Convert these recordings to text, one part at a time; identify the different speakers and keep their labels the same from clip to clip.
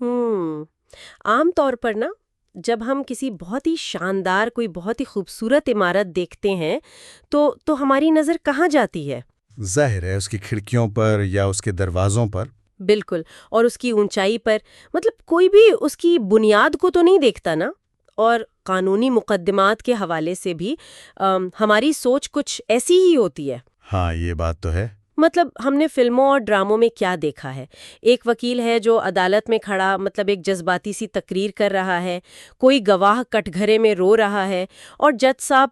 Speaker 1: عام طور پر نا جب ہم کسی بہت ہی شاندار کوئی بہت ہی خوبصورت عمارت دیکھتے ہیں تو ہماری نظر کہاں جاتی ہے؟
Speaker 2: ظاہر ہے اس کی کھڑکیوں پر یا اس کے دروازوں پر۔
Speaker 1: بالکل، اور اس کی اونچائی پر، مطلب کوئی بھی اس کی بنیاد کو تو نہیں دیکھتا نا۔ اور قانونی مقدمات کے حوالے سے بھی ہماری سوچ کچھ ایسی ہی ہوتی ہے۔
Speaker 2: ہاں یہ بات تو ہے۔
Speaker 1: مطلب ہم نے فلموں اور ڈراموں میں کیا دیکھا ہے؟ ایک وکیل ہے جو عدالت میں کھڑا مطلب ایک جذباتی سی تقریر کر رہا ہے، کوئی گواہ کٹ گھرے میں رو رہا ہے، اور جج صاحب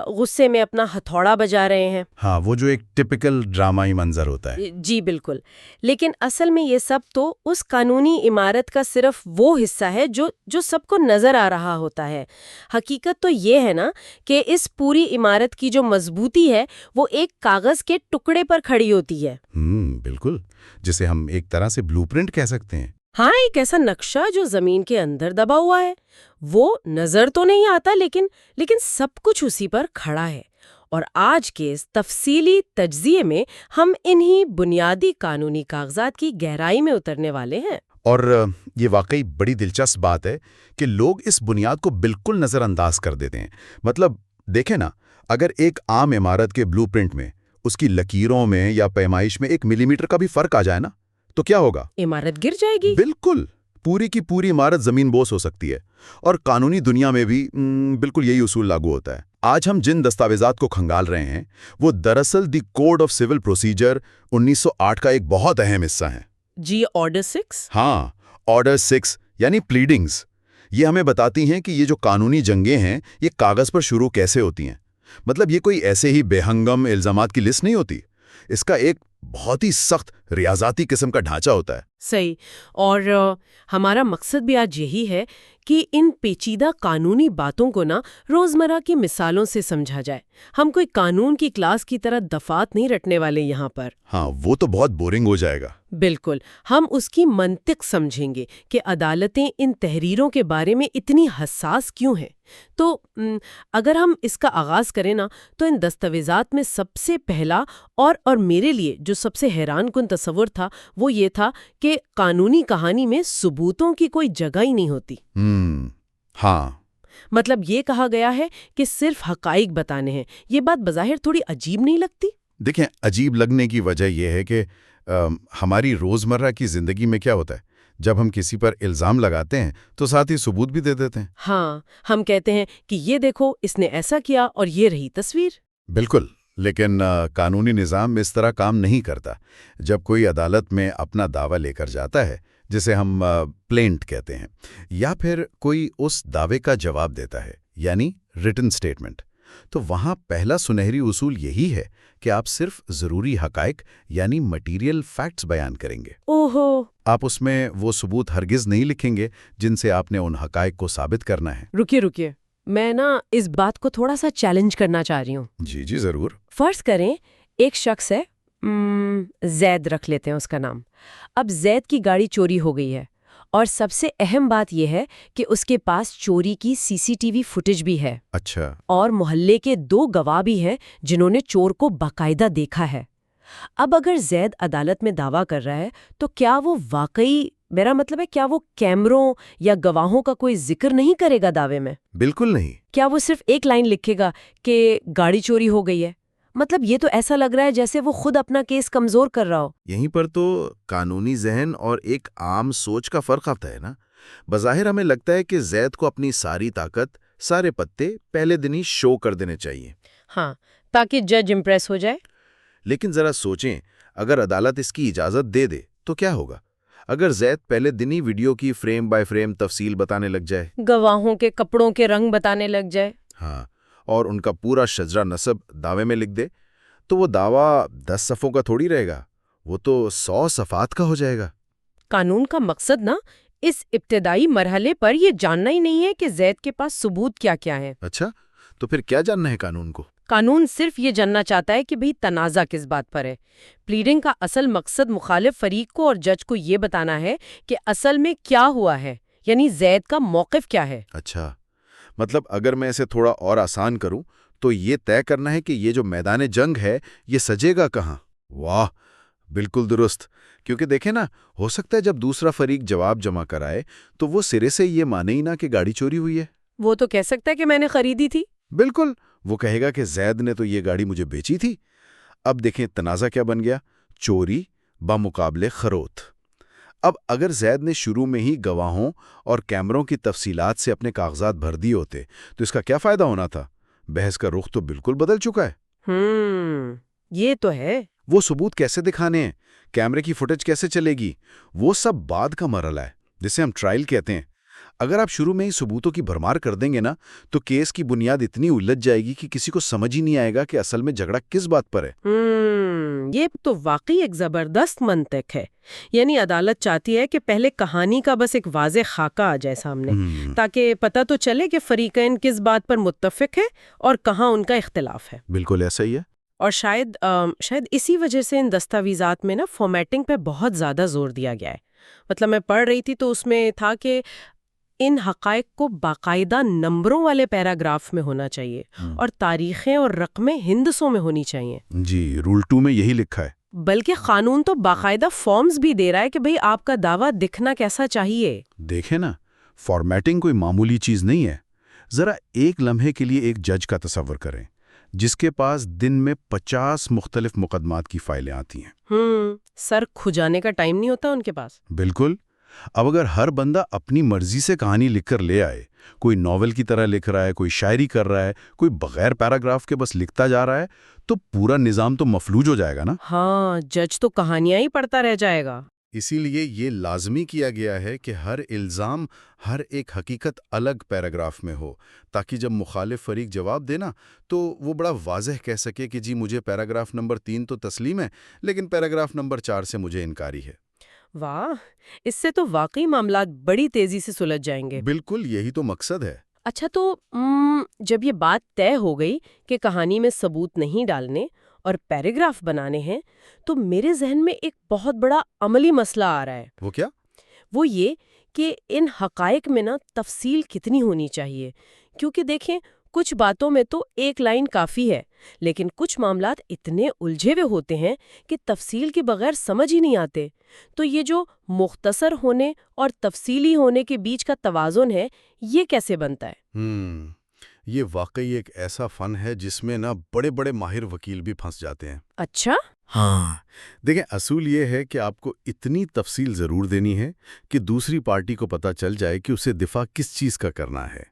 Speaker 1: غصے میں اپنا ہتھوڑا بجا رہے ہیں۔
Speaker 2: ہاں وہ جو ایک ٹپیکل ڈرامائی منظر ہوتا ہے۔
Speaker 1: جی بالکل، لیکن اصل میں یہ سب تو اس قانونی عمارت کا صرف وہ حصہ ہے جو سب کو نظر آ رہا ہوتا ہے۔ حقیقت تو یہ ہے نا کہ اس پوری عمارت کی جو مضبوطی ہے وہ ایک کاغذ کے ٹکڑے پر کھڑی ہوتی ہے۔
Speaker 2: بالکل، جسے ہم ایک طرح سے بلو پرنٹ کہہ سکتے ہیں۔
Speaker 1: ہاں، ایک ایسا نقشہ جو زمین کے اندر دبا ہوا ہے، وہ نظر تو نہیں آتا لیکن سب کچھ اسی پر کھڑا ہے۔ اور آج کے اس تفصیلی تجزیے میں ہم انہی بنیادی قانونی کاغذات کی گہرائی میں اترنے والے ہیں۔
Speaker 2: اور یہ واقعی بڑی دلچسپ بات ہے کہ لوگ اس بنیاد کو بالکل نظر انداز کر دیتے ہیں۔ مطلب دیکھیں نا، اگر ایک عام عمارت کے بلو پرنٹ میں اس کی لکیروں میں یا پیمائش میں 1 ملی میٹر کا بھی فرق آ جائے نا تو کیا ہوگا؟
Speaker 1: عمارت گر جائے گی۔
Speaker 2: بالکل، پوری کی پوری عمارت زمین بوس ہو سکتی ہے۔ اور قانونی دنیا میں بھی بالکل یہی اصول لاگو ہوتا ہے۔ آج ہم جن دستاویزات کو کھنگال رہے ہیں وہ دراصل the code of civil procedure 1908 کا ایک بہت اہم حصہ ہیں۔
Speaker 1: جی، آرڈر 6؟
Speaker 2: ہاں، آرڈر 6 یعنی پلیڈنگز۔ یہ ہمیں بتاتی ہیں کہ یہ جو قانونی جنگیں ہیں یہ کاغذ پر شروع کیسے ہوتی ہیں۔ مطلب یہ کوئی ایسے ہی بے ہنگم الزامات کی لسٹ نہیں ہوتی، اس کا ایک بہت ہی سخت ریاضاتی قسم کا ڈھانچہ ہوتا ہے۔
Speaker 1: صحیح، اور ہمارا مقصد بھی آج یہی ہے کہ ان پیچیدہ قانونی باتوں کو نا روزمرہ کی مثالوں سے سمجھا جائے۔ ہم کوئی قانون کی کلاس کی طرح دفعات نہیں رٹنے والے یہاں پر۔
Speaker 2: ہاں وہ تو بہت بورنگ ہو جائے گا۔
Speaker 1: بالکل، ہم اس کی منطق سمجھیں گے کہ عدالتیں ان تحریروں کے بارے میں اتنی حساس کیوں ہیں۔ تو اگر ہم اس کا آغاز کریں نا تو ان دستاویزات میں سب سے پہلا اور میرے لیے جو سب سے حیران کن تصور تھا وہ یہ تھا کہ قانونی کہانی میں ثبوتوں کی کوئی جگہ ہی نہیں ہوتی۔
Speaker 2: ہاں،
Speaker 1: مطلب یہ کہا گیا ہے کہ صرف حقائق بتانے ہیں۔ یہ بات بظاہر تھوڑی عجیب نہیں لگتی؟
Speaker 2: دیکھیں، عجیب لگنے کی وجہ یہ ہے کہ ہماری روزمرہ کی زندگی میں کیا ہوتا ہے، جب ہم کسی پر الزام لگاتے ہیں تو ساتھ ہی ثبوت بھی دے دیتے ہیں۔
Speaker 1: ہاں، ہم کہتے ہیں کہ یہ دیکھو اس نے ایسا کیا اور یہ رہی تصویر۔
Speaker 2: بالکل، لیکن قانونی نظام اس طرح کام نہیں کرتا۔ جب کوئی عدالت میں اپنا دعویٰ لے کر جاتا ہے، جسے ہم پلینٹ کہتے ہیں، یا پھر کوئی اس دعوے کا جواب دیتا ہے یعنی ریٹن سٹیٹمنٹ، تو وہاں پہلا سنہری اصول یہی ہے کہ آپ صرف ضروری حقائق یعنی مٹیریل فیکٹس بیان کریں گے۔
Speaker 1: اوہو،
Speaker 2: آپ اس میں وہ ثبوت ہرگز نہیں لکھیں گے جن سے آپ نے ان حقائق کو ثابت کرنا ہے۔
Speaker 1: رکیے، میں نا اس بات کو تھوڑا سا چیلنج کرنا چاہ رہی ہوں۔
Speaker 2: جی جی ضرور۔
Speaker 1: فرض کریں ایک شخص ہے، زید رکھ لیتے ہیں اس کا نام۔ اب زید کی گاڑی چوری ہو گئی ہے، اور سب سے اہم بات یہ ہے کہ اس کے پاس چوری کی CCTV فوٹیج بھی ہے۔
Speaker 2: اچھا۔
Speaker 1: اور محلے کے 2 گواہ بھی ہیں جنہوں نے چور کو باقاعدہ دیکھا ہے۔ اب اگر زید عدالت میں دعویٰ کر رہا ہے تو کیا وہ واقعی، میرا مطلب ہے کیا وہ کیمروں یا گواہوں کا کوئی ذکر نہیں کرے گا دعوے میں؟
Speaker 2: بالکل نہیں۔
Speaker 1: کیا وہ صرف ایک لائن لکھے گا کہ گاڑی چوری ہو گئی ہے؟ مطلب یہ تو ایسا لگ رہا ہے جیسے وہ خود اپنا کیس کمزور کر رہا ہو۔
Speaker 3: یہیں پر تو قانونی ذہن اور ایک عام سوچ کا فرق آتا ہے نا۔ بظاہر ہمیں لگتا ہے کہ زید کو اپنی ساری طاقت، سارے پتے پہلے دن ہی شو کر دینے چاہیے۔
Speaker 1: ہاں، تاکہ جج امپریس ہو جائے۔
Speaker 3: لیکن ذرا سوچیں، اگر عدالت اس کی اجازت دے دے تو کیا ہوگا؟ اگر زید پہلے دن ہی ویڈیو کی فریم بائی فریم تفصیل بتانے لگ جائے،
Speaker 1: گواہوں کے کپڑوں کے رنگ بتانے لگ جائے،
Speaker 3: ہاں، اور ان کا پورا شجرہ نسب دعوے میں لکھ دے، تو وہ دعویٰ 10 صفوں کا تھوڑی رہے گا، وہ تو 100 صفحات کا ہو جائے گا۔
Speaker 1: قانون کا مقصد نا اس ابتدائی مرحلے پر یہ جاننا ہی نہیں ہے کہ زید کے پاس ثبوت کیا کیا ہے۔
Speaker 3: اچھا، تو پھر کیا جاننا ہے قانون کو؟
Speaker 1: قانون صرف یہ جاننا چاہتا ہے کہ بھئی تنازع کس بات پر ہے۔ پلیڈنگ کا اصل مقصد مخالف فریق کو اور جج کو یہ بتانا ہے کہ اصل میں کیا ہوا ہے، یعنی زید کا موقف کیا ہے۔
Speaker 3: اچھا، مطلب اگر میں اسے تھوڑا اور آسان کروں تو یہ طے کرنا ہے کہ یہ جو میدان جنگ ہے یہ سجے گا کہاں۔ واہ، بالکل درست، کیونکہ دیکھیں نا، ہو سکتا ہے جب دوسرا فریق جواب جمع کرائے تو وہ سرے سے یہ مانے ہی نہ کہ گاڑی چوری ہوئی ہے۔
Speaker 1: وہ تو کہہ سکتا ہے کہ میں نے خریدی تھی۔
Speaker 3: بالکل، وہ کہے گا کہ زید نے تو یہ گاڑی مجھے بیچی تھی۔ اب دیکھیں تنازع کیا بن گیا، چوری بمقابلے خروت۔ اب اگر زید نے شروع میں ہی گواہوں اور کیمروں کی تفصیلات سے اپنے کاغذات بھر دیے ہوتے تو اس کا کیا فائدہ ہونا تھا؟ بحث کا رخ تو بالکل بدل چکا ہے۔
Speaker 1: یہ تو ہے۔
Speaker 3: وہ ثبوت کیسے دکھانے ہیں، کیمرے کی فوٹیج کیسے چلے گی، وہ سب بعد کا مرحلہ ہے، جسے ہم ٹرائل کہتے ہیں۔ اگر آپ شروع میں ہی ثبوتوں کی بھرمار کر دیں گے نا تو کیس کی بنیاد اتنی الجھ جائے گی کہ کسی کو سمجھ ہی نہیں آئے گا کہ اصل میں جھگڑا کس بات پر ہے۔
Speaker 1: یہ تو واقعی ایک زبردست منطق ہے۔ یعنی عدالت چاہتی ہے کہ پہلے کہانی کا بس ایک واضح خاکہ آ جائے سامنے، تاکہ پتہ تو چلے کہ فریقین کس بات پر متفق ہے اور کہاں ان کا اختلاف ہے۔
Speaker 3: بالکل ایسا ہی ہے۔
Speaker 1: اور شاید اسی وجہ سے ان دستاویزات میں نا فارمیٹنگ پہ بہت زیادہ زور دیا گیا ہے۔ مطلب میں پڑھ رہی تھی تو اس میں تھا کہ ان حقائق کو باقاعدہ نمبروں والے پیراگراف میں ہونا چاہیے اور تاریخیں اور رقمیں ہندسوں میں ہونی چاہیے۔
Speaker 3: جی، رول 2 میں یہی لکھا ہے۔
Speaker 1: بلکہ قانون تو باقاعدہ فارمز بھی دے رہا ہے کہ بھئی آپ کا دعویٰ دکھنا کیسا چاہیے۔
Speaker 3: دیکھیں نا، فارمیٹنگ کوئی معمولی چیز نہیں ہے۔ ذرا ایک لمحے کے لیے ایک جج کا تصور کریں جس کے پاس دن میں 50 مختلف مقدمات کی فائلیں آتی ہیں۔
Speaker 1: سر کھجانے کا ٹائم نہیں ہوتا ان کے پاس۔
Speaker 3: بالکل۔ اب اگر ہر بندہ اپنی مرضی سے کہانی لکھ کر لے آئے، کوئی ناول کی طرح لکھ رہا ہے، کوئی شاعری کر رہا ہے، کوئی بغیر پیراگراف کے بس لکھتا جا رہا ہے، تو پورا نظام تو مفلوج ہو جائے گا نا۔
Speaker 1: ہاں، جج تو کہانیاں ہی پڑھتا رہ جائے گا۔
Speaker 3: اسی لیے یہ لازمی کیا گیا ہے کہ ہر الزام، ہر ایک حقیقت الگ پیراگراف میں ہو، تاکہ جب مخالف فریق جواب دے نا تو وہ بڑا واضح کہہ سکے کہ جی مجھے پیراگراف نمبر 3 تو تسلیم ہے، لیکن پیراگراف نمبر 4 سے مجھے انکاری ہے۔
Speaker 1: واہ، اس سے تو واقعی معاملات بڑی تیزی سے سلجھ جائیں گے۔
Speaker 3: بالکل، یہی تو مقصد ہے۔
Speaker 1: اچھا، تو جب یہ بات طے ہو گئی کہ کہانی میں ثبوت نہیں ڈالنے اور پیراگراف بنانے ہیں، تو میرے ذہن میں ایک بہت بڑا عملی مسئلہ آ رہا ہے۔
Speaker 3: وہ کیا؟
Speaker 1: وہ یہ کہ ان حقائق میں نا تفصیل کتنی ہونی چاہیے، کیونکہ دیکھیں کچھ باتوں میں تو ایک لائن کافی ہے، لیکن کچھ معاملات اتنے الجھے ہوئے ہوتے ہیں کہ تفصیل کے بغیر سمجھ ہی نہیں آتے۔ تو یہ جو مختصر ہونے اور تفصیلی ہونے کے بیچ کا توازن ہے، یہ کیسے بنتا ہے؟
Speaker 3: یہ واقعی ایک ایسا فن ہے جس میں نا بڑے بڑے ماہر وکیل بھی پھنس جاتے ہیں۔
Speaker 1: اچھا؟
Speaker 3: ہاں، دیکھیں اصول یہ ہے کہ آپ کو اتنی تفصیل ضرور دینی ہے کہ دوسری پارٹی کو پتہ چل جائے کہ اسے دفاع کس چیز کا کرنا ہے۔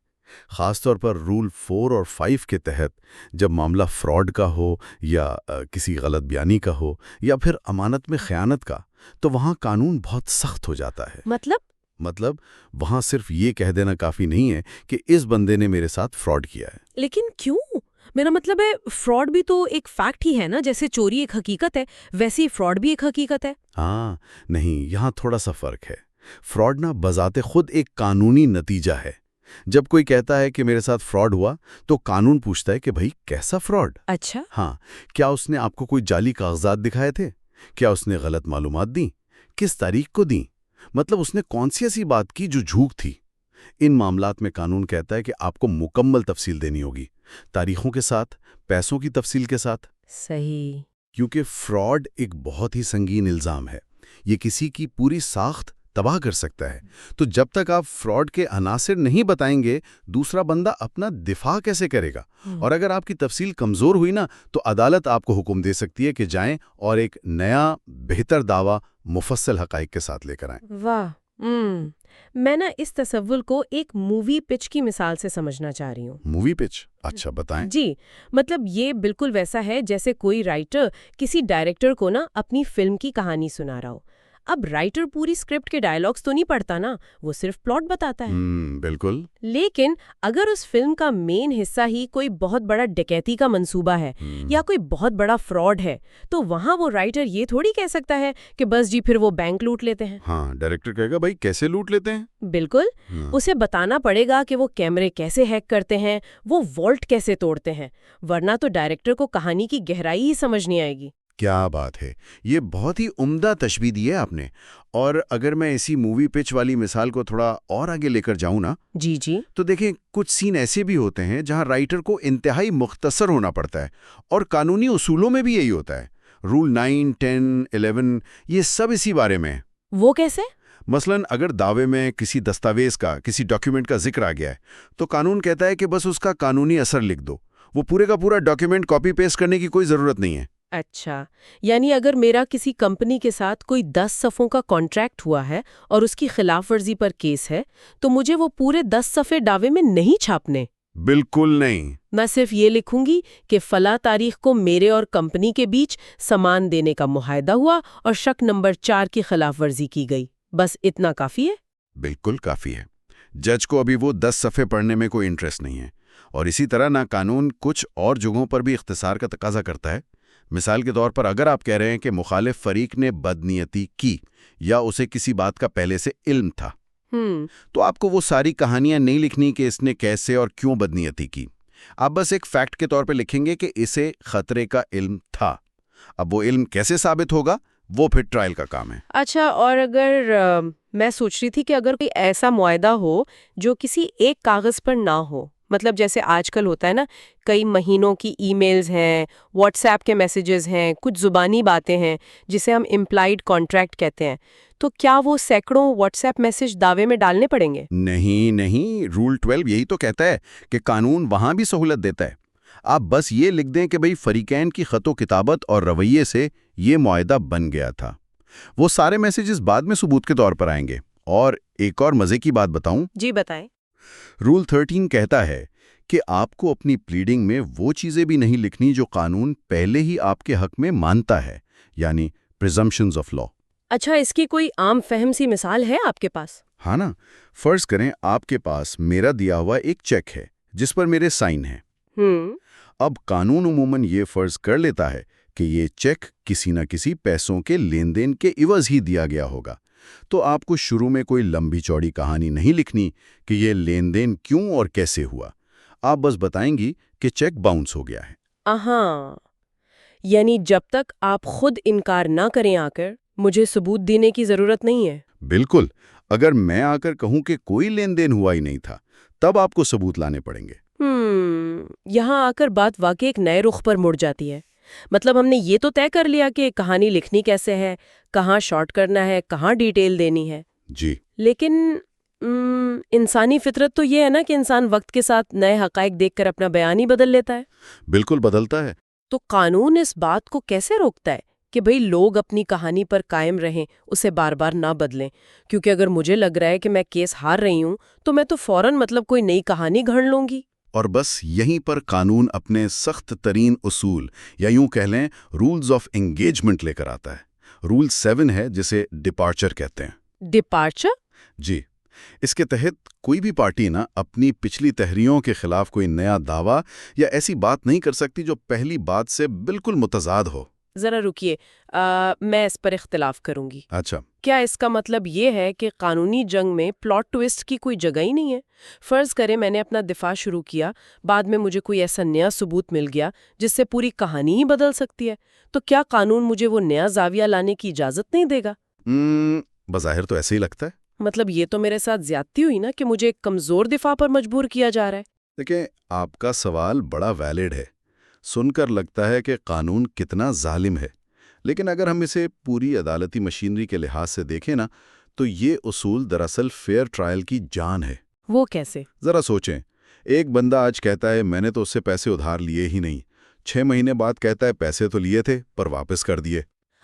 Speaker 3: خاص طور پر رول 4 اور 5 کے تحت جب معاملہ فراڈ کا ہو یا کسی غلط بیانی کا ہو یا پھر امانت میں خیانت کا، تو وہاں قانون بہت سخت ہو جاتا ہے۔ مطلب وہاں صرف یہ کہہ دینا کافی نہیں ہے کہ اس بندے نے میرے ساتھ فراڈ کیا ہے۔
Speaker 1: لیکن کیوں؟ میرا مطلب ہے فراڈ بھی تو ایک فیکٹ ہی ہے نا، جیسے چوری ایک حقیقت ہے ویسے ہی فراڈ بھی ایک حقیقت ہے۔
Speaker 3: ہاں، نہیں، یہاں تھوڑا سا فرق ہے۔ فراڈ نہ بذات خود ایک قانونی نتیجہ ہے۔ جب کوئی کہتا ہے کہ میرے ساتھ فراڈ ہوا تو قانون پوچھتا ہے کہ بھئی کیسا فراڈ؟
Speaker 1: اچھا۔
Speaker 3: ہاں، کیا اس نے آپ کو کوئی جعلی کاغذات دکھائے تھے؟ کیا اس نے غلط معلومات دیں؟ کس تاریخ کو دیں؟ مطلب اس نے کون سی ایسی بات کی جو جھوٹ تھی؟ ان معاملات میں قانون کہتا ہے کہ آپ کو مکمل تفصیل دینی ہوگی، تاریخوں کے ساتھ، پیسوں کی تفصیل کے ساتھ۔
Speaker 1: صحیح۔
Speaker 3: کیونکہ فراڈ ایک بہت ہی سنگین الزام ہے، یہ کسی کی پوری ساخت تباہ کر سکتا ہے۔ تو جب تک آپ فراڈ کے عناصر نہیں بتائیں گے، دوسرا بندہ اپنا دفاع کیسے کرے گا؟ اور اگر آپ کی تفصیل کمزور ہوئی نا تو عدالت آپ کو حکم دے سکتی ہے کہ جائیں اور ایک نیا بہتر دعویٰ مفصل حقائق کے ساتھ لے کر آئیں۔
Speaker 1: واہ، میں نا اس تصور کو ایک مووی پچ کی مثال سے سمجھنا چاہ رہی ہوں۔
Speaker 3: Movie pitch? اچھا، بتائیں۔
Speaker 1: جی، مطلب یہ بالکل ویسا ہے جیسے کوئی رائٹر کسی ڈائریکٹر کو نا اپنی فلم کی کہانی سنا رہا ہو۔ اب رائٹر پوری اسکرپٹ کے ڈائلاگز تو نہیں پڑھتا نا، وہ صرف پلاٹ بتاتا ہے۔
Speaker 3: بالکل۔
Speaker 1: لیکن اگر اس فلم کا مین حصہ ہی کوئی بہت بڑا ڈکیتی کا منصوبہ ہے یا کوئی بہت بڑا فراڈ ہے، تو وہاں وہ رائٹر یہ تھوڑی کہہ سکتا ہے کہ بس جی پھر وہ بینک لوٹ لیتے ہیں۔
Speaker 3: ہاں، ڈائریکٹر کہے گا بھائی کیسے لوٹ لیتے ہیں؟
Speaker 1: بالکل، اسے بتانا پڑے گا کہ وہ کیمرے کیسے ہیک کرتے ہیں، وہ والٹ کیسے توڑتے ہیں، ورنہ تو ڈائریکٹر کو کہانی کی گہرائی ہی سمجھ نہیں آئے گی۔
Speaker 3: کیا بات ہے، یہ بہت ہی عمدہ تشبیہ دی ہے آپ نے۔ اور اگر میں اسی مووی پچ والی مثال کو تھوڑا اور آگے لے کر جاؤں نا،
Speaker 1: جی
Speaker 3: تو دیکھیں کچھ سین ایسے بھی ہوتے ہیں جہاں رائٹر کو انتہائی مختصر ہونا پڑتا ہے، اور قانونی اصولوں میں بھی یہی ہوتا ہے۔ رول 9, 10, 11 یہ سب اسی بارے میں ہے۔
Speaker 1: وہ کیسے؟
Speaker 3: مثلاً اگر دعوے میں کسی دستاویز کا، کسی ڈاکیومنٹ کا ذکر آ گیا ہے تو قانون کہتا ہے کہ بس اس کا قانونی اثر لکھ دو، وہ پورے کا پورا ڈاکیومنٹ کاپی پیسٹ کرنے کی کوئی ضرورت نہیں ہے۔
Speaker 1: اچھا، یعنی اگر میرا کسی کمپنی کے ساتھ کوئی 10 صفحوں کا کانٹریکٹ ہوا ہے اور اس کی خلاف ورزی پر کیس ہے تو مجھے وہ پورے 10 صفحے دعوے میں نہیں چھاپنے؟
Speaker 3: بالکل نہیں۔
Speaker 1: میں صرف یہ لکھوں گی کہ فلاں تاریخ کو میرے اور کمپنی کے بیچ سامان دینے کا معاہدہ ہوا اور شک نمبر 4 کی خلاف ورزی کی گئی، بس اتنا کافی ہے؟
Speaker 3: بالکل کافی ہے۔ جج کو ابھی وہ 10 صفحے پڑھنے میں کوئی انٹرسٹ نہیں ہے۔ اور اسی طرح نہ قانون کچھ اور جگہوں پر بھی اختصار کا تقاضا کرتا ہے۔ مثال کے طور پر اگر آپ کہہ رہے ہیں کہ مخالف فریق نے بدنیتی کی یا اسے کسی بات کا پہلے سے علم تھا، تو آپ کو وہ ساری کہانیاں نہیں لکھنی کہ اس نے کیسے اور کیوں بدنیتی کی۔ آپ بس ایک فیکٹ کے طور پہ لکھیں گے کہ اسے خطرے کا علم تھا۔ اب وہ علم کیسے ثابت ہوگا وہ پھر ٹرائل کا کام ہے۔
Speaker 1: اچھا، اور اگر میں سوچ رہی تھی کہ اگر کوئی ایسا معاہدہ ہو جو کسی ایک کاغذ پر نہ ہو، مطلب جیسے آج کل ہوتا ہے نا، کئی مہینوں کی ای میلز ہیں، واٹس ایپ کے میسیجز ہیں، کچھ زبانی باتیں ہیں جسے ہم امپلائڈ کانٹریکٹ کہتے ہیں، تو کیا وہ سینکڑوں واٹس ایپ میسیج دعوے میں ڈالنے پڑیں گے؟
Speaker 3: نہیں، رول 12 یہی تو کہتا ہے کہ قانون وہاں بھی سہولت دیتا ہے۔ آپ بس یہ لکھ دیں کہ بھئی فریقین کی خط و کتابت اور رویے سے یہ معاہدہ بن گیا تھا۔ وہ سارے میسیجز بعد میں ثبوت کے طور پر آئیں گے۔ اور ایک اور مزے کی بات بتاؤں؟
Speaker 1: جی بتائیں۔
Speaker 3: رول 13 کہتا ہے کہ آپ کو اپنی پلیڈنگ میں وہ چیزیں بھی نہیں لکھنی جو قانون پہلے ہی آپ کے حق میں مانتا ہے، یعنی پریزمپشنز آف لا۔
Speaker 1: اچھا، اس کی کوئی عام فہم سی مثال ہے آپ کے پاس؟
Speaker 3: ہاں نا، فرض کریں آپ کے پاس میرا دیا ہوا ایک چیک ہے جس پر میرے سائن ہیں۔ اب قانون عموماً یہ فرض کر لیتا ہے کہ یہ چیک کسی نہ کسی پیسوں کے لین دین کے عوض ہی دیا گیا ہوگا، تو آپ کو شروع میں کوئی لمبی چوڑی کہانی نہیں لکھنی کہ یہ لین دین کیوں اور کیسے ہوا۔ آپ بس بتائیں گی کہ چیک باؤنس ہو گیا ہے۔
Speaker 1: یعنی جب تک آپ خود انکار نہ کریں آ کر مجھے ثبوت دینے کی ضرورت نہیں ہے؟
Speaker 3: بالکل۔ اگر میں آ کر کہوں کہ کوئی لین دین ہوا ہی نہیں تھا تب آپ کو ثبوت لانے پڑیں گے۔
Speaker 1: یہاں آ کر بات واقعی ایک نئے رخ پر مڑ جاتی ہے۔ مطلب ہم نے یہ تو طے کر لیا کہ کہانی لکھنی کیسے ہے، کہاں شارٹ کرنا ہے، کہاں ڈیٹیل دینی ہے۔
Speaker 3: جی،
Speaker 1: لیکن انسانی فطرت تو یہ ہے نا کہ انسان وقت کے ساتھ نئے حقائق دیکھ کر اپنا بیان ہی بدل لیتا ہے۔
Speaker 3: بالکل بدلتا ہے۔
Speaker 1: تو قانون اس بات کو کیسے روکتا ہے کہ بھئی لوگ اپنی کہانی پر قائم رہیں، اسے بار بار نہ بدلیں؟ کیونکہ اگر مجھے لگ رہا ہے کہ میں کیس ہار رہی ہوں تو میں تو فوراً کوئی نئی کہانی گھڑ لوں گی۔
Speaker 3: اور بس یہیں پر قانون اپنے سخت ترین اصول یا یوں کہہ لیں رولز آف انگیجمنٹ لے کر آتا ہے۔ رول 7 ہے جسے ڈپارچر کہتے ہیں۔
Speaker 1: ڈپارچر؟
Speaker 3: جی، اس کے تحت کوئی بھی پارٹی نہ اپنی پچھلی تحریروں کے خلاف کوئی نیا دعویٰ یا ایسی بات نہیں کر سکتی جو پہلی بات سے بالکل متضاد ہو۔
Speaker 1: ذرا رکیے، میں اس پر اختلاف کروں گی۔
Speaker 3: اچھا،
Speaker 1: کیا اس کا مطلب یہ ہے کہ قانونی جنگ میں پلاٹ ٹویسٹ کی کوئی جگہ ہی نہیں ہے؟ فرض کریں میں نے اپنا دفاع شروع کیا، بعد میں مجھے کوئی ایسا نیا ثبوت مل گیا جس سے پوری کہانی ہی بدل سکتی ہے، تو کیا قانون مجھے وہ نیا زاویہ لانے کی اجازت نہیں دے گا؟
Speaker 3: بظاہر تو ایسے ہی لگتا ہے۔
Speaker 1: مطلب یہ تو میرے ساتھ زیادتی ہوئی نا کہ مجھے ایک کمزور دفاع پر مجبور کیا جا رہا ہے۔
Speaker 3: دیکھیں، آپ کا سوال بڑا ویلڈ ہے، سن کر لگتا ہے کہ قانون کتنا ظالم ہے، لیکن اگر ہم اسے پوری عدالتی مشینری کے لحاظ سے دیکھیں نا تو یہ اصول دراصل فیئر ٹرائل کی جان ہے۔
Speaker 1: وہ کیسے؟
Speaker 3: ذرا سوچیں، ایک بندہ آج کہتا ہے میں نے تو اس سے پیسے ادھار لیے ہی نہیں، 6 مہینے بعد کہتا ہے پیسے تو لیے تھے پر واپس کر دیے،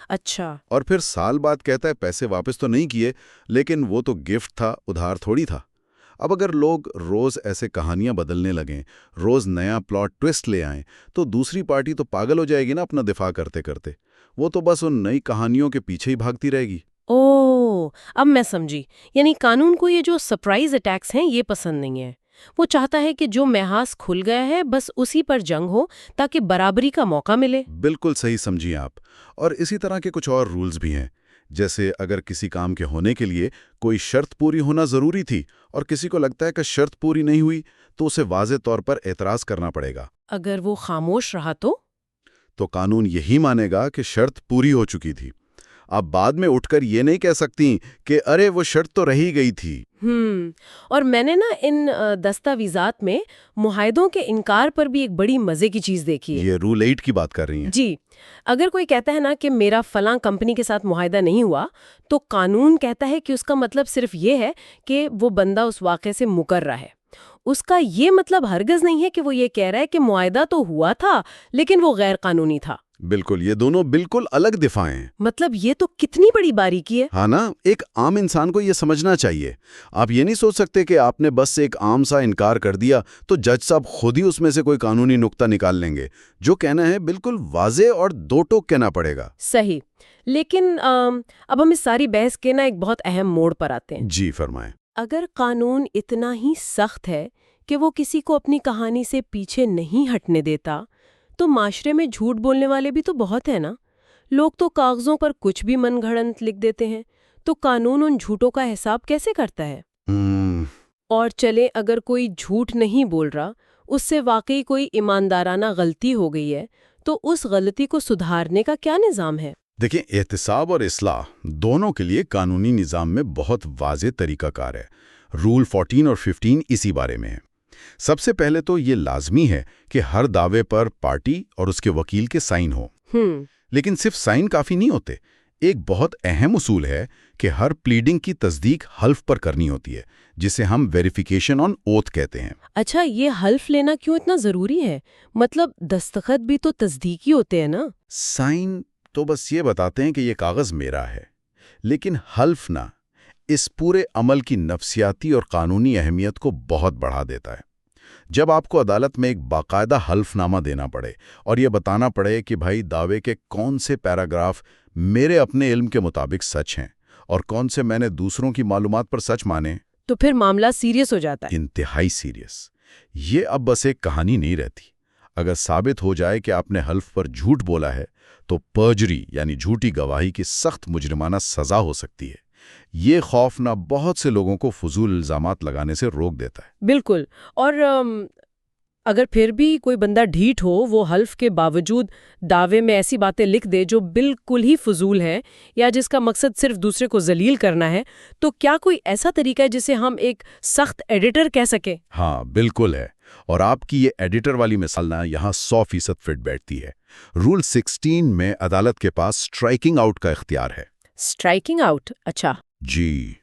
Speaker 1: اچھا،
Speaker 3: اور پھر سال بعد کہتا ہے پیسے واپس تو نہیں کیے لیکن وہ تو گفٹ تھا، ادھار تھوڑی تھا۔ اب اگر لوگ روز ایسے کہانیاں بدلنے لگیں، روز نیا پلاٹ ٹویسٹ لے آئیں، تو دوسری پارٹی تو پاگل ہو جائے گی نا اپنا دفاع کرتے کرتے، وہ تو بس ان نئی کہانیوں کے پیچھے ہی بھاگتی رہے گی۔
Speaker 1: اب میں سمجھی، یعنی قانون کو یہ جو سرپرائز اٹیکس ہیں یہ پسند نہیں ہے۔ وہ چاہتا ہے کہ جو محاذ کھل گیا ہے بس اسی پر جنگ ہو تاکہ برابری کا موقع ملے۔
Speaker 3: بالکل صحیح سمجھیں آپ۔ اور اسی طرح کے کچھ اور رولز بھی ہیں، جیسے اگر کسی کام کے ہونے کے لیے کوئی شرط پوری ہونا ضروری تھی اور کسی کو لگتا ہے کہ شرط پوری نہیں ہوئی تو اسے واضح طور پر اعتراض کرنا پڑے گا۔
Speaker 1: اگر وہ خاموش رہا تو
Speaker 3: قانون یہی مانے گا کہ شرط پوری ہو چکی تھی۔ آپ بعد میں اٹھ کر یہ نہیں کہہ سکتی کہ ارے وہ شرط تو رہی گئی تھی۔
Speaker 1: اور میں نے نا ان دستاویزات میں معاہدوں کے انکار پر بھی ایک بڑی مزے کی چیز دیکھی ہے۔
Speaker 3: یہ رول 8 کی بات کر رہی ہیں؟
Speaker 1: جی، اگر کوئی کہتا ہے نا کہ میرا فلاں کمپنی کے ساتھ معاہدہ نہیں ہوا، تو قانون کہتا ہے کہ اس کا مطلب صرف یہ ہے کہ وہ بندہ اس واقعے سے مکر رہا ہے۔ اس کا یہ مطلب ہرگز نہیں ہے کہ وہ یہ کہہ رہا ہے کہ معاہدہ تو ہوا تھا لیکن وہ غیر قانونی تھا۔
Speaker 3: بالکل، یہ دونوں بالکل الگ دفاع ہیں۔
Speaker 1: مطلب یہ تو کتنی بڑی باریکی ہے۔
Speaker 3: ہاں نا، ایک عام انسان کو یہ سمجھنا چاہیے۔ آپ یہ نہیں سوچ سکتے کہ آپ نے بس ایک عام سا انکار کر دیا تو جج صاحب خود ہی اس میں سے کوئی قانونی نقطہ نکال لیں گے۔ جو کہنا ہے بالکل واضح اور دو ٹوک کہنا پڑے گا۔
Speaker 1: صحیح، لیکن اب ہم اس ساری بحث کے نا ایک بہت اہم موڑ پر آتے ہیں۔
Speaker 3: جی فرمائیں۔
Speaker 1: اگر قانون اتنا ہی سخت ہے کہ وہ کسی کو اپنی کہانی سے پیچھے نہیں ہٹنے دیتا، تو معاشرے میں جھوٹ بولنے والے بھی تو بہت ہیں نا۔ لوگ تو کاغذوں پر کچھ بھی من گھڑنت لکھ دیتے ہیں، تو قانون ان جھوٹوں کا حساب کیسے کرتا ہے؟ اور چلے اگر کوئی جھوٹ نہیں بول رہا، اس سے واقعی کوئی ایماندارانہ غلطی ہو گئی ہے، تو اس غلطی کو سدھارنے کا کیا نظام ہے؟
Speaker 3: دیکھیں، احتساب اور اصلاح دونوں کے لیے قانونی نظام میں بہت واضح طریقہ کار ہے۔ رول 14 اور 15 اسی بارے میں ہے۔ سب سے پہلے تو یہ لازمی ہے کہ ہر دعوے پر پارٹی اور اس کے وکیل کے سائن ہو۔ لیکن صرف سائن کافی نہیں ہوتے۔ ایک بہت اہم اصول ہے کہ ہر پلیڈنگ کی تصدیق حلف پر کرنی ہوتی ہے، جسے ہم ویریفیکیشن آن اوتھ کہتے ہیں۔
Speaker 1: اچھا، یہ حلف لینا کیوں اتنا ضروری ہے؟ مطلب دستخط بھی تو تصدیقی ہوتے ہیں نا؟
Speaker 3: سائن تو بس یہ بتاتے ہیں کہ یہ کاغذ میرا ہے، لیکن حلف نہ اس پورے عمل کی نفسیاتی اور قانونی اہمیت کو بہت بڑھا دیتا ہے۔ جب آپ کو عدالت میں ایک باقاعدہ حلف نامہ دینا پڑے اور یہ بتانا پڑے کہ بھائی دعوے کے کون سے پیراگراف میرے اپنے علم کے مطابق سچ ہیں اور کون سے میں نے دوسروں کی معلومات پر سچ مانے،
Speaker 1: تو پھر معاملہ سیریس ہو جاتا ہے۔
Speaker 3: انتہائی سیریس۔ یہ اب بس ایک کہانی نہیں رہتی۔ اگر ثابت ہو جائے کہ آپ نے حلف پر جھوٹ بولا ہے تو پرجری یعنی جھوٹی گواہی کی سخت مجرمانہ سزا ہو سکتی ہے۔ یہ خوف نہ بہت سے لوگوں کو فضول الزامات لگانے سے روک دیتا ہے۔
Speaker 1: بالکل، اور اگر پھر بھی کوئی بندہ ڈھیٹ ہو، وہ حلف کے باوجود دعوے میں ایسی باتیں لکھ دے جو بالکل ہی فضول ہے یا جس کا مقصد صرف دوسرے کو ذلیل کرنا ہے، تو کیا کوئی ایسا طریقہ ہے جسے ہم ایک سخت ایڈیٹر کہہ سکیں؟
Speaker 3: ہاں بالکل ہے، اور آپ کی یہ ایڈیٹر والی مثال نہ یہاں 100% فٹ بیٹھتی ہے۔ رول 16 میں عدالت کے پاس اسٹرائکنگ آؤٹ کا اختیار ہے۔
Speaker 1: Striking out? اچھا۔
Speaker 3: جی،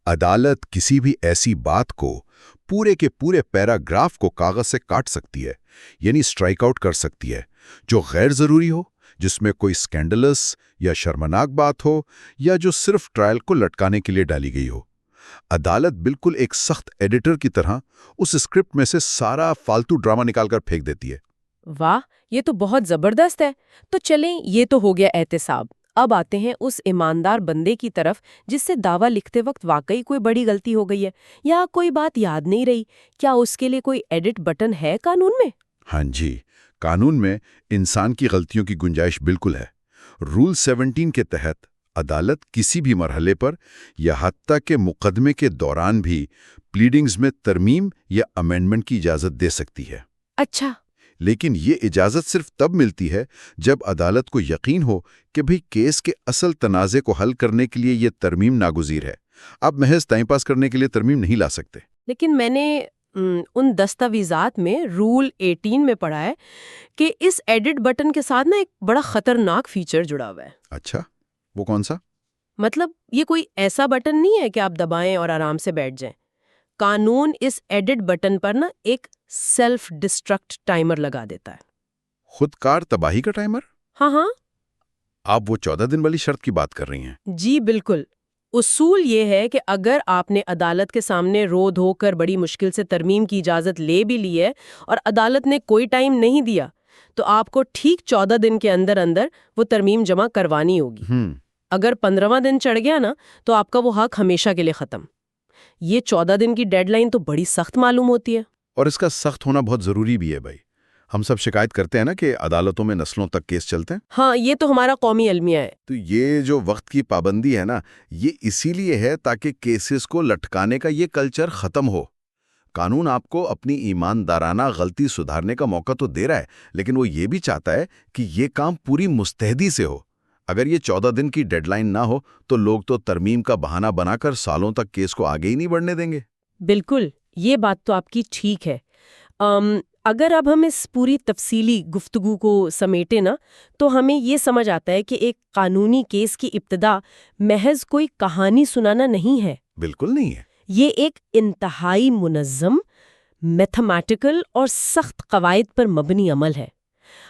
Speaker 3: عدالت کسی بھی ایسی بات کو پورے کے پورے پیراگراف کو کاغذ سے کاٹ سکتی ہے، یعنی اسٹرائک آؤٹ کر سکتی ہے، جو غیر ضروری ہو، جس میں کوئی سکینڈلس یا شرمناک بات ہو، یا جو صرف ٹرائل کو لٹکانے کے لیے ڈالی گئی ہو۔ عدالت بالکل ایک سخت ایڈیٹر کی طرح اس اسکرپٹ میں سے سارا فالتو ڈرامہ نکال کر پھینک دیتی ہے۔
Speaker 1: واہ، یہ تو بہت زبردست ہے۔ تو چلیں، یہ تو ہو گیا احتساب۔ اب آتے ہیں اس ایماندار بندے کی طرف جس سے دعویٰ لکھتے وقت واقعی کوئی بڑی غلطی ہو گئی ہے یا کوئی بات یاد نہیں رہی۔ کیا اس کے لیے کوئی ایڈٹ بٹن ہے قانون میں؟
Speaker 3: ہاں جی، قانون میں انسان کی غلطیوں کی گنجائش بالکل ہے۔ رول 17 کے تحت عدالت کسی بھی مرحلے پر یا حتیٰ کہ مقدمے کے دوران بھی پلیڈنگز میں ترمیم یا امینڈمنٹ کی اجازت دے سکتی ہے۔
Speaker 1: اچھا۔
Speaker 3: لیکن یہ اجازت صرف تب ملتی ہے جب عدالت کو یقین ہو کہ بھئی کیس کے اصل تنازع کو حل کرنے کے لیے یہ ترمیم ناگزیر ہے۔ آپ محض ٹائم پاس کرنے کے لیے ترمیم نہیں لا سکتے۔
Speaker 1: لیکن میں نے ان دستاویزات میں رول 18 میں پڑھا ہے کہ اس ایڈٹ بٹن کے ساتھ نا ایک بڑا خطرناک فیچر جڑا ہوا ہے۔
Speaker 3: اچھا، وہ کون سا؟
Speaker 1: مطلب یہ کوئی ایسا بٹن نہیں ہے کہ آپ دبائیں اور آرام سے بیٹھ جائیں۔ قانون اس ایڈٹ بٹن پر نا ایک سیلف ڈسٹرکٹ ٹائمر لگا دیتا ہے۔
Speaker 3: خود کار تباہی کا ٹائمر؟
Speaker 1: ہاں۔
Speaker 3: آپ وہ 14 دن والی شرط کی بات کر رہی ہیں؟
Speaker 1: جی بالکل۔ اصول یہ ہے کہ اگر آپ نے عدالت کے سامنے رو دھو کر بڑی مشکل سے ترمیم کی اجازت لے بھی لی ہے اور عدالت نے کوئی ٹائم نہیں دیا، تو آپ کو ٹھیک 14 دن کے اندر اندر وہ ترمیم جمع کروانی ہوگی۔ اگر 15واں دن چڑھ گیا نا تو آپ کا وہ حق ہمیشہ کے لیے ختم۔ یہ 14 دن کی ڈیڈ لائن تو بڑی سخت معلوم ہوتی ہے۔
Speaker 3: اور اس کا سخت ہونا بہت ضروری بھی ہے بھائی۔ ہم سب شکایت کرتے ہیں نا کہ عدالتوں میں نسلوں تک کیس چلتے ہیں۔
Speaker 1: ہاں، یہ تو ہمارا قومی المیہ ہے۔
Speaker 3: تو یہ جو وقت کی پابندی ہے نا، یہ اسی لیے ہے تاکہ کیسز کو لٹکانے کا یہ کلچر ختم ہو۔ قانون آپ کو اپنی ایماندارانہ غلطی سدھارنے کا موقع تو دے رہا ہے، لیکن وہ یہ بھی چاہتا ہے کہ یہ کام پوری مستعدی سے ہو۔ اگر یہ 14 دن کی ڈیڈ لائن نہ ہو تو لوگ تو ترمیم کا بہانہ بنا کر سالوں تک کیس کو آگے ہی نہیں بڑھنے دیں گے۔
Speaker 1: بالکل، یہ بات تو آپ کی ٹھیک ہے۔ اگر اب ہم اس پوری تفصیلی گفتگو کو سمیٹیں نا، تو ہمیں یہ سمجھ آتا ہے کہ ایک قانونی کیس کی ابتدا محض کوئی کہانی سنانا نہیں ہے۔
Speaker 3: بالکل نہیں ہے۔
Speaker 1: یہ ایک انتہائی منظم، میتھمیٹیکل اور سخت قواعد پر مبنی عمل ہے۔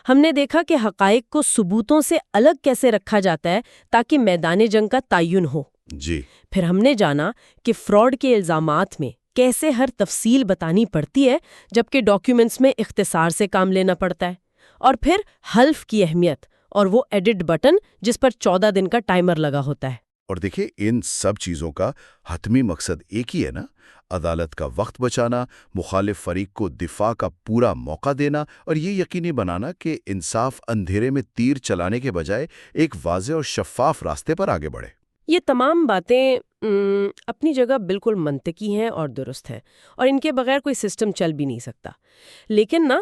Speaker 1: ہم نے دیکھا کہ حقائق کو ثبوتوں سے الگ کیسے رکھا جاتا ہے تاکہ میدان جنگ کا تعین ہو۔
Speaker 3: جی۔
Speaker 1: پھر ہم نے جانا کہ فراڈ کے الزامات میں کیسے ہر تفصیل بتانی پڑتی ہے جبکہ ڈاکیومنٹس میں اختصار سے کام لینا پڑتا ہے، اور پھر حلف کی اہمیت اور وہ ایڈٹ بٹن جس پر 14 دن کا ٹائمر لگا ہوتا ہے۔
Speaker 3: اور دیکھیں، ان سب چیزوں کا حتمی مقصد ایک ہی ہے نا، عدالت کا وقت بچانا، مخالف فریق کو دفاع کا پورا موقع دینا، اور یہ یقینی بنانا کہ انصاف اندھیرے میں تیر چلانے کے بجائے ایک واضح اور شفاف راستے پر آگے بڑھے۔
Speaker 1: یہ تمام باتیں اپنی جگہ بالکل منطقی ہیں اور درست ہیں، اور ان کے بغیر کوئی سسٹم چل بھی نہیں سکتا۔ لیکن نا،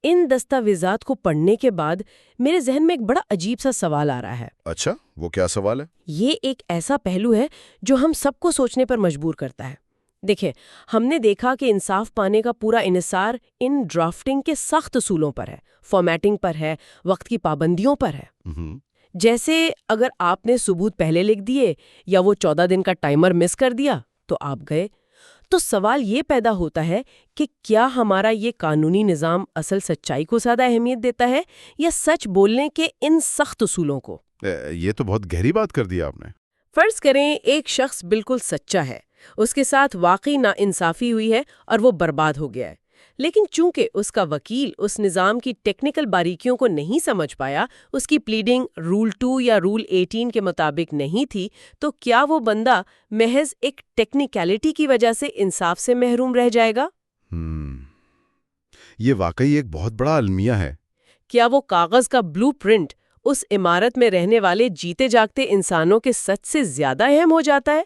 Speaker 1: ان دستاویزات کو پڑھنے کے بعد میرے ذہن میں ایک بڑا عجیب سا سوال آ رہا ہے۔
Speaker 3: اچھا، وہ کیا سوال ہے؟
Speaker 1: یہ ایک ایسا پہلو ہے جو ہم سب کو سوچنے پر مجبور کرتا ہے۔ دیکھیں، ہم نے دیکھا کہ انصاف پانے کا پورا انحصار ان ڈرافٹنگ کے سخت اصولوں پر ہے، فارمیٹنگ پر ہے، وقت کی پابندیوں پر ہے۔ جیسے اگر آپ نے ثبوت پہلے لکھ دیے یا وہ 14 دن کا ٹائمر مس کر دیا تو آپ گئے۔ تو سوال یہ پیدا ہوتا ہے کہ کیا ہمارا یہ قانونی نظام اصل سچائی کو زیادہ اہمیت دیتا ہے یا سچ بولنے کے ان سخت اصولوں کو؟
Speaker 3: یہ تو بہت گہری بات کر دی آپ نے۔
Speaker 1: فرض کریں ایک شخص بالکل سچا ہے، اس کے ساتھ واقعی ناانصافی ہوئی ہے اور وہ برباد ہو گیا ہے، لیکن چونکہ اس کا وکیل اس نظام کی ٹیکنیکل باریکیوں کو نہیں سمجھ پایا، اس کی پلیڈنگ رول 2 یا رول 18 کے مطابق نہیں تھی، تو کیا وہ بندہ محض ایک ٹیکنیکلٹی کی وجہ سے انصاف سے محروم رہ جائے گا؟
Speaker 3: یہ واقعی ایک بہت بڑا المیہ ہے۔
Speaker 1: کیا وہ کاغذ کا بلو پرنٹ اس عمارت میں رہنے والے جیتے جاگتے انسانوں کے سچ سے زیادہ اہم ہو جاتا ہے؟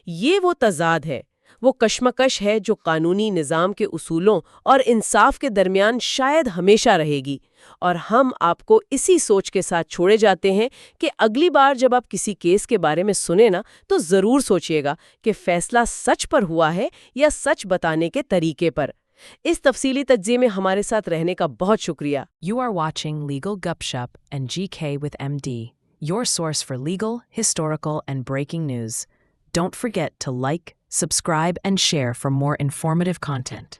Speaker 1: یہ وہ تضاد ہے، وہ کشمکش ہے جو قانونی نظام کے اصولوں اور انصاف کے درمیان شاید ہمیشہ رہے گی، اور ہم آپ کو اسی سوچ کے ساتھ چھوڑے جاتے ہیں کہ اگلی بار جب آپ کسی کیس کے بارے میں سنیں نا، تو ضرور سوچئے گا کہ فیصلہ سچ پر ہوا ہے یا سچ بتانے کے طریقے پر۔ اس تفصیلی تجزیے میں ہمارے ساتھ رہنے کا بہت شکریہ۔
Speaker 4: You are watching Legal Gupshup and GK with MD, your source for legal, historical, and breaking news. Don't forget to like, subscribe, and share for more informative content.